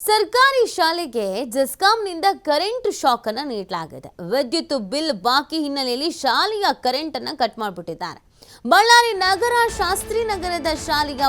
ಸರ್ಕಾರಿ ಶಾಲೆಗೆ ಜೆಸ್ಕಾಂನಿಂದ current shock ಅನ್ನು ನೀಡಲಾಗಿದೆ. ವಿದ್ಯುತ್ ಬಿಲ್ ಬಾಕಿ ಹಿನ್ನೆಲೆಯಲ್ಲಿ ಶಾಲೆಯ ಕರೆಂಟ್ ಅನ್ನು ಕಟ್ ಮಾಡಿಬಿಟ್ಟಿದ್ದಾರೆ. ಬಳ್ಳಾರಿ ನಗರ ಶಾಸ್ತ್ರಿನಗರದ ಶಾಲೆಯ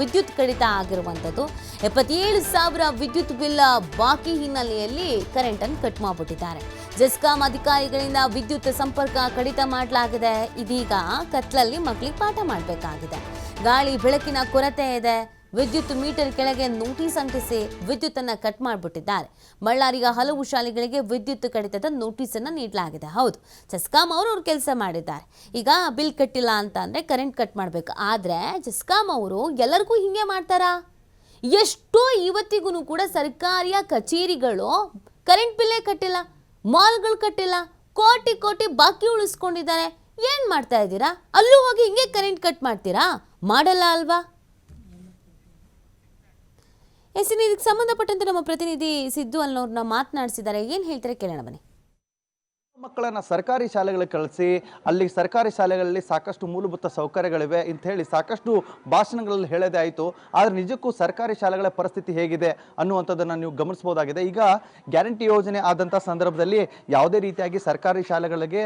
ವಿದ್ಯುತ್ ಕಡಿತ ಆಗಿರುವಂತದ್ದು. 77,000 ವಿದ್ಯುತ್ ಬಿಲ್ ಬಾಕಿ ಹಿನ್ನೆಲೆಯಲ್ಲಿ ಕರೆಂಟ್ ಅನ್ನು ಕಟ್ ಮಾಡಿಬಿಟ್ಟಿದ್ದಾರೆ. ಜೆಸ್ಕಾಂ ಅಧಿಕಾರಿಗಳಿಂದ ವಿದ್ಯುತ್ ಸಂಪರ್ಕ ಕಡಿತ ಮಾಡಲಾಗಿದೆ. ಇದೀಗ ಕತ್ಲಲ್ಲಿ ಮಕ್ಕಳಿಗೆ ಪಾಠ ಮಾಡಬೇಕಾಗಿದೆ. ಗಾಳಿ ಬೆಳಕಿನ ಕೊರತೆ ಇದೆ. ವಿದ್ಯುತ್ ಮೀಟರ್ ಕೆಳಗೆ ನೋಟಿಸ್ ಅಂಟಿಸಿ ವಿದ್ಯುತ್ ಅನ್ನು ಕಟ್ ಮಾಡಿಬಿಟ್ಟಿದ್ದಾರೆ. ಬಳ್ಳಾರಿಯ ಹಲವು ಶಾಲೆಗಳಿಗೆ ವಿದ್ಯುತ್ ಕಡಿತದ ನೋಟಿಸ್ ಅನ್ನು ನೀಡಲಾಗಿದೆ. ಹೌದು, ಜೆಸ್ಕಾಂ ಅವರು ಕೆಲಸ ಮಾಡಿದ್ದಾರೆ. ಈಗ ಬಿಲ್ ಕಟ್ಟಿಲ್ಲ ಅಂತ ಅಂದ್ರೆ ಕರೆಂಟ್ ಕಟ್ ಮಾಡಬೇಕು. ಆದ್ರೆ ಜೆಸ್ಕಾಂ ಅವರು ಎಲ್ಲರಿಗೂ ಹಿಂಗೆ ಮಾಡ್ತಾರಾ? ಎಷ್ಟೋ ಇವತ್ತಿಗೂ ಕೂಡ ಸರ್ಕಾರಿಯ ಕಚೇರಿಗಳು ಕರೆಂಟ್ ಬಿಲ್ಲೇ ಕಟ್ಟಿಲ್ಲ, ಮಾಲ್ಗಳು ಕಟ್ಟಿಲ್ಲ, ಕೋಟಿ ಕೋಟಿ ಬಾಕಿ ಉಳಿಸ್ಕೊಂಡಿದ್ದಾರೆ. ಏನ್ ಮಾಡ್ತಾ ಇದ್ದೀರಾ? ಅಲ್ಲೂ ಹೋಗಿ ಹಿಂಗೆ ಕರೆಂಟ್ ಕಟ್ ಮಾಡ್ತೀರಾ? ಮಾಡಲ್ಲ ಅಲ್ವಾ? ಇದಕ್ಕೆ ಸಂಬಂಧಪಟ್ಟಂತೆ ನಮ್ಮ ಪ್ರತಿನಿಧಿ ಸಿದ್ದು ಅನ್ನೋರ್ನ ಮಾತನಾಡಿಸಿದ್ದಾರೆ. ಏನು ಹೇಳ್ತಾರೆ ಕೇಳೋಣ ಬನ್ನಿ. ಮಕ್ಕಳನ್ನು ಸರ್ಕಾರಿ ಶಾಲೆಗಳಿಗೆ ಕಳಿಸಿ ಅಲ್ಲಿ ಸರ್ಕಾರಿ ಶಾಲೆಗಳಲ್ಲಿ ಸಾಕಷ್ಟು ಮೂಲಭೂತ ಸೌಕರ್ಯಗಳಿವೆ ಅಂತ ಹೇಳಿ ಸಾಕಷ್ಟು ಭಾಷಣಗಳಲ್ಲಿ ಹೇಳೋದೇ ಆಯಿತು. ಆದರೆ ನಿಜಕ್ಕೂ ಸರ್ಕಾರಿ ಶಾಲೆಗಳ ಪರಿಸ್ಥಿತಿ ಹೇಗಿದೆ ಅನ್ನುವಂಥದ್ದನ್ನು ನೀವು ಗಮನಿಸಬಹುದಾಗಿದೆ. ಈಗ ಗ್ಯಾರಂಟಿ ಯೋಜನೆ ಆದಂಥ ಸಂದರ್ಭದಲ್ಲಿ ಯಾವುದೇ ರೀತಿಯಾಗಿ ಸರ್ಕಾರಿ ಶಾಲೆಗಳಿಗೆ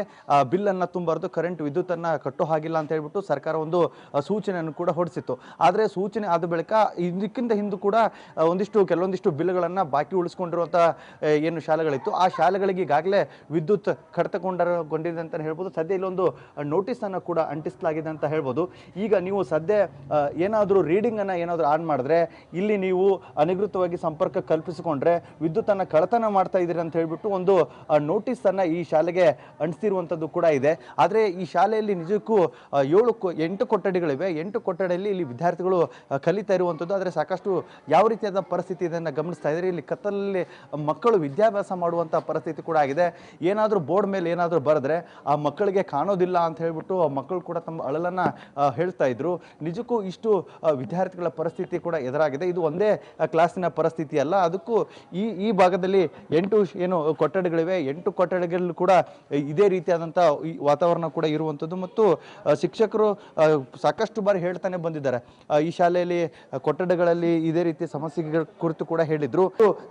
ಬಿಲ್ಲನ್ನು ತುಂಬಾರ್ದು, ಕರೆಂಟ್ ವಿದ್ಯುತ್ತನ್ನು ಕಟ್ಟೋ ಹಾಗಿಲ್ಲ ಅಂತ ಹೇಳ್ಬಿಟ್ಟು ಸರ್ಕಾರ ಒಂದು ಸೂಚನೆಯನ್ನು ಕೂಡ ಹೊರಡಿಸಿತ್ತು. ಆದರೆ ಸೂಚನೆ ಆದ ಬಳಿಕ ಇದಕ್ಕಿಂತ ಹಿಂದೂ ಕೂಡ ಕೆಲವೊಂದಿಷ್ಟು ಬಿಲ್ಗಳನ್ನು ಬಾಕಿ ಉಳಿಸ್ಕೊಂಡಿರುವಂಥ ಏನು ಶಾಲೆಗಳಿತ್ತು, ಆ ಶಾಲೆಗಳಿಗೆ ಈಗಾಗಲೇ ವಿದ್ಯುತ್ ಕಡಿತಗೊಂಡಿದೆ ಅಂತ ಹೇಳ್ಬೋದು. ಸದ್ಯ ಇಲ್ಲೊಂದು ನೋಟಿಸನ್ನು ಕೂಡ ಅಂಟಿಸಲಾಗಿದೆ ಅಂತ ಹೇಳ್ಬೋದು. ಈಗ ನೀವು ಸದ್ಯ ಏನಾದರೂ ರೀಡಿಂಗನ್ನು ಏನಾದರೂ ಆನ್ ಮಾಡಿದ್ರೆ ಇಲ್ಲಿ ನೀವು ಅನಧಿಕೃತವಾಗಿ ಸಂಪರ್ಕ ಕಲ್ಪಿಸಿಕೊಂಡ್ರೆ ವಿದ್ಯುತ್ತನ್ನು ಕಳ್ಳತನ ಮಾಡ್ತಾ ಇದ್ದೀರಿ ಅಂತ ಹೇಳ್ಬಿಟ್ಟು ಒಂದು ನೋಟಿಸನ್ನು ಈ ಶಾಲೆಗೆ ಅಂಟಿಸಿರುವಂಥದ್ದು ಕೂಡ ಇದೆ. ಆದರೆ ಈ ಶಾಲೆಯಲ್ಲಿ ನಿಜಕ್ಕೂ 8 ಕೊಠಡಿಗಳಿವೆ. 8 ಕೊಠಡಿಯಲ್ಲಿ ಇಲ್ಲಿ ವಿದ್ಯಾರ್ಥಿಗಳು ಕಲಿತಾ ಇರುವಂಥದ್ದು. ಆದರೆ ಸಾಕಷ್ಟು ಯಾವ ರೀತಿಯಾದ ಪರಿಸ್ಥಿತಿ ಇದನ್ನು ಗಮನಿಸ್ತಾ ಇದ್ದಾರೆ. ಇಲ್ಲಿ ಕತ್ತಲಲ್ಲಿ ಮಕ್ಕಳು ವಿದ್ಯಾಭ್ಯಾಸ ಮಾಡುವಂಥ ಪರಿಸ್ಥಿತಿ ಕೂಡ ಆಗಿದೆ. ಏನಾದರೂ ಬೋರ್ಡ್ ಮೇಲೆ ಏನಾದರೂ ಬರೆದ್ರೆ ಆ ಮಕ್ಕಳಿಗೆ ಕಾಣೋದಿಲ್ಲ ಅಂತ ಹೇಳ್ಬಿಟ್ಟು ಆ ಮಕ್ಕಳು ಕೂಡ ತಮ್ಮ ಅಳಲನ್ನು ಹೇಳ್ತಾ ಇದ್ರು. ನಿಜಕ್ಕೂ ಇಷ್ಟು ವಿದ್ಯಾರ್ಥಿಗಳ ಪರಿಸ್ಥಿತಿ ಕೂಡ ಎದುರಾಗಿದೆ. ಇದು ಒಂದೇ ಕ್ಲಾಸಿನ ಪರಿಸ್ಥಿತಿ ಅಲ್ಲ. ಅದಕ್ಕೂ ಈ ಭಾಗದಲ್ಲಿ 8 ಕೊಠಡಿಗಳಿವೆ. 8 ಕೊಠಡಿಗಳಲ್ಲೂ ಕೂಡ ಇದೇ ರೀತಿಯಾದಂಥ ವಾತಾವರಣ ಕೂಡ ಇರುವಂಥದ್ದು. ಮತ್ತು ಶಿಕ್ಷಕರು ಸಾಕಷ್ಟು ಬಾರಿ ಹೇಳ್ತಾನೆ ಬಂದಿದ್ದಾರೆ. ಈ ಶಾಲೆಯಲ್ಲಿ ಕೊಠಡಿಗಳಲ್ಲಿ ಇದೇ ರೀತಿ ಸಮಸ್ಯೆಗಳ ಕುರಿತು ಕೂಡ ಹೇಳಿದ್ರು.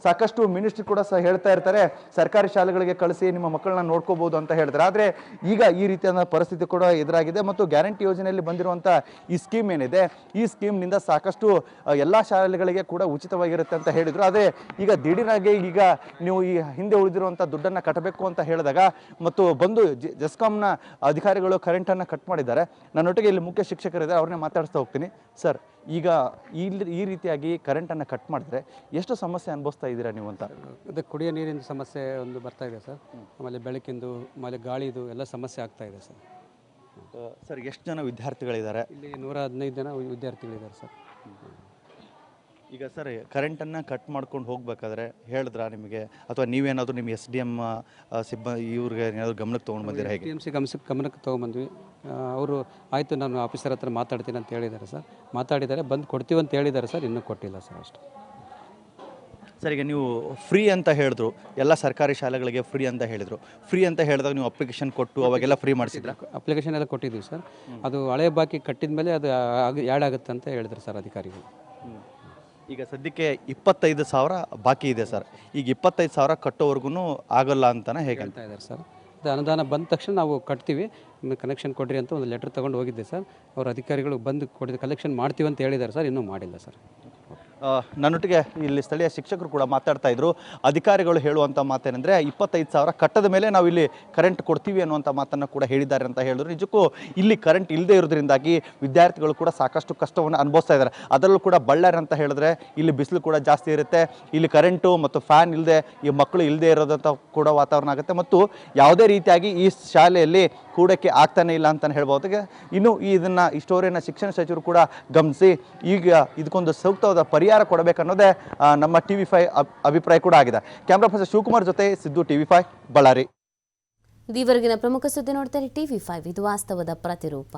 ಸಾಕಷ್ಟು ಮಿನಿಸ್ಟ್ರಿ ಕೂಡ ಸಹ ಹೇಳ್ತಾ ಇರ್ತಾರೆ, ಸರ್ಕಾರಿ ಶಾಲೆಗಳಿಗೆ ಕಳಿಸಿ ನಿಮ್ಮ ಮಕ್ಕಳನ್ನ ನೋಡ್ಕೋಬಹುದು ಅಂತ ಹೇಳ್ತಾರೆ. ಆದರೆ ಈಗ ಈ ರೀತಿಯಾದ ಪರಿಸ್ಥಿತಿ ಕೂಡ ಎದುರಾಗಿದೆ. ಮತ್ತು ಗ್ಯಾರಂಟಿ ಯೋಜನೆಯಲ್ಲಿ ಬಂದಿರುವಂಥ ಈ ಸ್ಕೀಮ್ ಏನಿದೆ, ಈ ಸ್ಕೀಮ್ನಿಂದ ಸಾಕಷ್ಟು ಎಲ್ಲ ಶಾಲೆಗಳಿಗೆ ಕೂಡ ಉಚಿತವಾಗಿರುತ್ತೆ ಅಂತ ಹೇಳಿದ್ರು. ಆದರೆ ಈಗ ದಿಢೀರಾಗಿ ಈಗ ನೀವು ಈ ಹಿಂದೆ ಉಳಿದಿರುವಂಥ ದುಡ್ಡನ್ನು ಕಟ್ಟಬೇಕು ಅಂತ ಹೇಳಿದಾಗ ಮತ್ತು ಬಂದು ಜೆಸ್ಕಾಂನ ಅಧಿಕಾರಿಗಳು ಕರೆಂಟನ್ನು ಕಟ್ ಮಾಡಿದ್ದಾರೆ. ನನ್ನೊಟ್ಟಿಗೆ ಇಲ್ಲಿ ಮುಖ್ಯ ಶಿಕ್ಷಕರಿದ್ದಾರೆ, ಅವ್ರನ್ನೇ ಮಾತಾಡಿಸ್ತಾ ಹೋಗ್ತೀನಿ. ಸರ್, ಈಗ ಈ ರೀತಿಯಾಗಿ ಕರೆಂಟನ್ನು ಕಟ್ ಮಾಡಿದ್ರೆ ಎಷ್ಟು ಸಮಸ್ಯೆ ಅನುಭವಿಸ್ತಾ ಇದ್ದೀರಾ ನೀವು ಅಂತ? ಅದಕ್ಕೆ ಕುಡಿಯೋ ನೀರಿನ ಸಮಸ್ಯೆ ಒಂದು ಬರ್ತಾ ಇದೆ ಸರ್. ಆಮೇಲೆ ಬೆಳಕಿಂದು, ಆಮೇಲೆ ಗಾಳಿದು ಎಲ್ಲ ಸಮಸ್ಯೆ ಆಗ್ತಾ ಇದೆ ಸರ್. ಸರ್, ಎಷ್ಟು ಜನ ವಿದ್ಯಾರ್ಥಿಗಳಿದ್ದಾರೆ ಇಲ್ಲಿ? 115 ಜನ ವಿದ್ಯಾರ್ಥಿಗಳಿದ್ದಾರೆ ಸರ್. ಈಗ ಸರ್, ಕರೆಂಟನ್ನು ಕಟ್ ಮಾಡ್ಕೊಂಡು ಹೋಗ್ಬೇಕಾದ್ರೆ ಹೇಳಿದ್ರಾ ನಿಮಗೆ, ಅಥವಾ ನೀವೇನಾದರೂ ನಿಮ್ಮ SDM ಸಿಬ್ಬಂದಿ ಇವ್ರಿಗೆ ಏನಾದರೂ ಗಮನಕ್ಕೆ ತೊಗೊಂಡು ಬಂದಿರ? ಹೇಗೆ? TMC ಗಮನಕ್ಕೆ ತೊಗೊಂಡ್ಬಂದ್ವಿ. ಅವರು ಆಯಿತು ನಾನು ಆಫೀಸರ್ ಹತ್ರ ಮಾತಾಡ್ತೀನಿ ಅಂತ ಹೇಳಿದ್ದಾರೆ ಸರ್. ಮಾತಾಡಿದ್ದಾರೆ, ಬಂದು ಕೊಡ್ತೀವಿ ಅಂತ ಹೇಳಿದ್ದಾರೆ ಸರ್. ಇನ್ನೂ ಕೊಟ್ಟಿಲ್ಲ ಸರ್ ಅಷ್ಟು. ಸರ್, ಈಗ ನೀವು ಫ್ರೀ ಅಂತ ಹೇಳಿದ್ರು, ಎಲ್ಲ ಸರ್ಕಾರಿ ಶಾಲೆಗಳಿಗೆ ಫ್ರೀ ಅಂತ ಹೇಳಿದರು. ಫ್ರೀ ಅಂತ ಹೇಳಿದಾಗ ನೀವು ಅಪ್ಲಿಕೇಶನ್ ಕೊಟ್ಟು ಅವಾಗೆಲ್ಲ ಫ್ರೀ ಮಾಡಿಸಿದ್ರೆ? ಅಪ್ಲಿಕೇಶನ್ ಎಲ್ಲ ಕೊಟ್ಟಿದ್ದೀವಿ ಸರ್. ಅದು ಹಳೆ ಬಾಕಿ ಕಟ್ಟಿದ ಮೇಲೆ ಅದು ಆ್ಯಡ್ ಆಗುತ್ತೆ ಅಂತ ಹೇಳಿದ್ರು ಸರ್ ಅಧಿಕಾರಿಗಳು. ಈಗ ಸದ್ಯಕ್ಕೆ 25,000 ಬಾಕಿ ಇದೆ ಸರ್. ಈಗ 25,000 ಕಟ್ಟೋವರೆಗೂ ಆಗಲ್ಲ ಅಂತಾನೆ ಹೇಗೆ ಹೇಳ್ತಾ ಇದ್ದಾರೆ ಸರ್. ಅದು ಅನುದಾನ ಬಂದ ತಕ್ಷಣ ನಾವು ಕಟ್ತೀವಿ, ಕನೆಕ್ಷನ್ ಕೊಡ್ರಿ ಅಂತ ಒಂದು ಲೆಟರ್ ತೊಗೊಂಡು ಹೋಗಿದ್ದೆ ಸರ್. ಅವ್ರ ಅಧಿಕಾರಿಗಳು ಬಂದು ಕಲೆಕ್ಷನ್ ಮಾಡ್ತೀವಿ ಅಂತ ಹೇಳಿದ್ದಾರೆ ಸರ್. ಇನ್ನೂ ಮಾಡಿಲ್ಲ ಸರ್. ನನ್ನೊಟ್ಟಿಗೆ ಇಲ್ಲಿ ಸ್ಥಳೀಯ ಶಿಕ್ಷಕರು ಕೂಡ ಮಾತಾಡ್ತಾ ಇದ್ರು. ಅಧಿಕಾರಿಗಳು ಹೇಳುವಂಥ ಮಾತೇನೆಂದರೆ 25,000 ಕಟ್ಟದ ಮೇಲೆ ನಾವು ಇಲ್ಲಿ ಕರೆಂಟ್ ಕೊಡ್ತೀವಿ ಅನ್ನುವಂಥ ಮಾತನ್ನು ಕೂಡ ಹೇಳಿದ್ದಾರೆ ಅಂತ ಹೇಳಿದ್ರು. ನಿಜಕ್ಕೂ ಇಲ್ಲಿ ಕರೆಂಟ್ ಇಲ್ಲದೆ ಇರೋದ್ರಿಂದಾಗಿ ವಿದ್ಯಾರ್ಥಿಗಳು ಕೂಡ ಸಾಕಷ್ಟು ಕಷ್ಟವನ್ನು ಅನುಭವಿಸ್ತಾ ಇದ್ದಾರೆ. ಅದರಲ್ಲೂ ಕೂಡ ಬಳ್ಳಾರಿ ಅಂತ ಹೇಳಿದ್ರೆ ಇಲ್ಲಿ ಬಿಸಿಲು ಕೂಡ ಜಾಸ್ತಿ ಇರುತ್ತೆ. ಇಲ್ಲಿ ಕರೆಂಟು ಮತ್ತು ಫ್ಯಾನ್ ಇಲ್ಲದೆ ಈ ಮಕ್ಕಳು ಇಲ್ಲದೆ ಇರೋದಂಥ ಕೂಡ ವಾತಾವರಣ ಆಗುತ್ತೆ. ಮತ್ತು ಯಾವುದೇ ರೀತಿಯಾಗಿ ಈ ಶಾಲೆಯಲ್ಲಿ ಕೂಡಕ್ಕೆ ಆಗ್ತಾನೆ ಇಲ್ಲ ಅಂತಲೇ ಹೇಳ್ಬೋದು. ಇನ್ನು ಈ ಸ್ಟೋರಿಯನ್ನು ಶಿಕ್ಷಣ ಸಚಿವರು ಕೂಡ ಗಮನಿಸಿ ಈಗ ಇದಕ್ಕೊಂದು ಸೂಕ್ತವಾದ ಪರಿಹಾರ ಕೊಡಬೇಕನ್ನೋದೇ ನಮ್ಮ TV5 ಅಭಿಪ್ರಾಯ ಕೂಡ ಆಗಿದೆ. ಕ್ಯಾಮ್ರಾ ಪರ್ಸನ್ ಶಿವಕುಮಾರ್ ಜೊತೆ ಸಿದ್ದು, TV5 ಬಳ್ಳಾರಿ. ಈವರೆಗಿನ ಪ್ರಮುಖ ಸುದ್ದಿ ನೋಡ್ತಾರೆ TV5, ಇದು ವಾಸ್ತವದ ಪ್ರತಿರೂಪ.